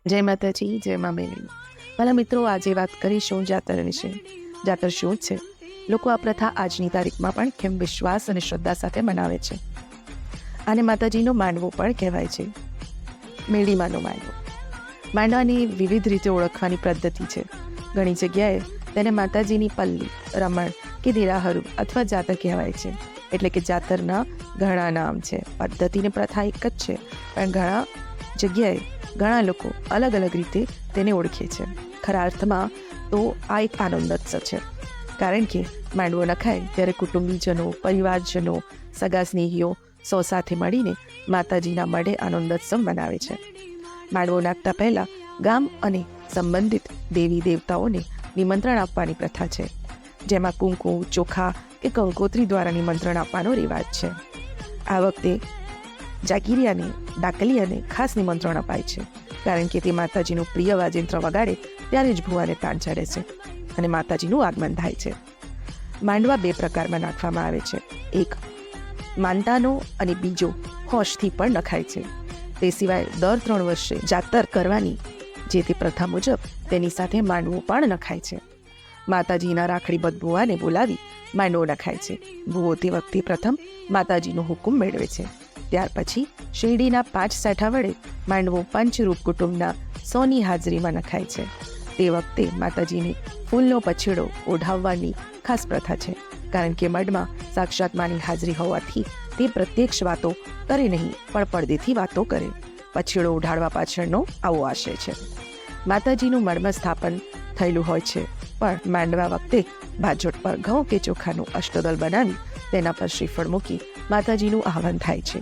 જય માતાજી, જય મા મેળી. ભલા મિત્રો, આજે વાત કરીશું જાતર વિશે. જાતર શું છે? લોકો આ પ્રથા આજની તારીખમાં પણ કેમ વિશ્વાસ અને શ્રદ્ધા સાથે મનાવે છે. આને માતાજીનો માંડવો પણ કહેવાય છે. મેળીમાંનો માંડવો. માંડવાની વિવિધ રીતે ઓળખવાની પદ્ધતિ છે. ઘણી જગ્યાએ તેને માતાજીની પલ્લી, રમણ કે દેરાહરુ અથવા જાતર કહેવાય છે. એટલે કે જાતરના ઘણા નામ છે. પદ્ધતિની પ્રથા એક જ છે, પણ ઘણા જગ્યાએ ઘણા લોકો અલગ અલગ રીતે તેને ઓળખે છે. ખરા અર્થમાં તો આ એક આનંદોત્સવ છે, કારણ કે માંડવો નખાય ત્યારે કુટુંબીજનો, પરિવારજનો, સગા સ્નેહીઓ સૌ સાથે મળીને માતાજીના મઢે આનંદોત્સવ મનાવે છે. માંડવો નાખતા પહેલા ગામ અને સંબંધિત દેવી દેવતાઓને નિમંત્રણ આપવાની પ્રથા છે, જેમાં કુંકુ, ચોખા કે કંકોત્રી દ્વારા નિમંત્રણ આપવાનો રિવાજ છે. આ વખતે જાગીરિયાને, ડાકલિયાને ખાસ નિમંત્રણ અપાય છે, કારણ કે તે માતાજીનું પ્રિય વાજિંત્ર વગાડે ત્યારે જ ભુવાને તાણ ચડે છે અને માતાજીનું આગમન થાય છે. માંડવા બે પ્રકારમાં નાખવામાં આવે છે. એક માનતાનો અને બીજો હોશથી પણ નખાય છે. તે સિવાય દર 3 વર્ષે જાતર કરવાની જે તે પ્રથા મુજબ તેની સાથે માંડવો પણ નખાય છે. માતાજીના રાખડીબદ્ધ ભુવાને બોલાવી માંડવો નખાય છે. ભુવો તે વખતે પ્રથમ માતાજીનો હુકુમ મેળવે છે. ત્યાર પછી શેરડીના 5 સાઠા વડે માંડવો પંચરૂપ કુટુંબના સૌની હાજરીમાં નખાય છે. તે વખતે માતાજીને ફૂલનો પછેડો ઓઢાવવાની ખાસ પ્રથા છે, કારણ કે મઢમાં સાક્ષાત માની હાજરી હોવાથી તે પ્રત્યક્ષ વાતો કરે નહીં, પણ પડદેથી વાતો કરે. પછેડો ઓઢાડવા પાછળનો આવો આશય છે. માતાજીનું મઢમાં સ્થાપન થયેલું હોય છે, પણ માંડવા વખતે ભાજોટ પર ઘઉં કે ચોખાનું અષ્ટદળ બનાવી તેના પર શ્રીફળ મૂકી માતાજીનું આહવાન થાય છે.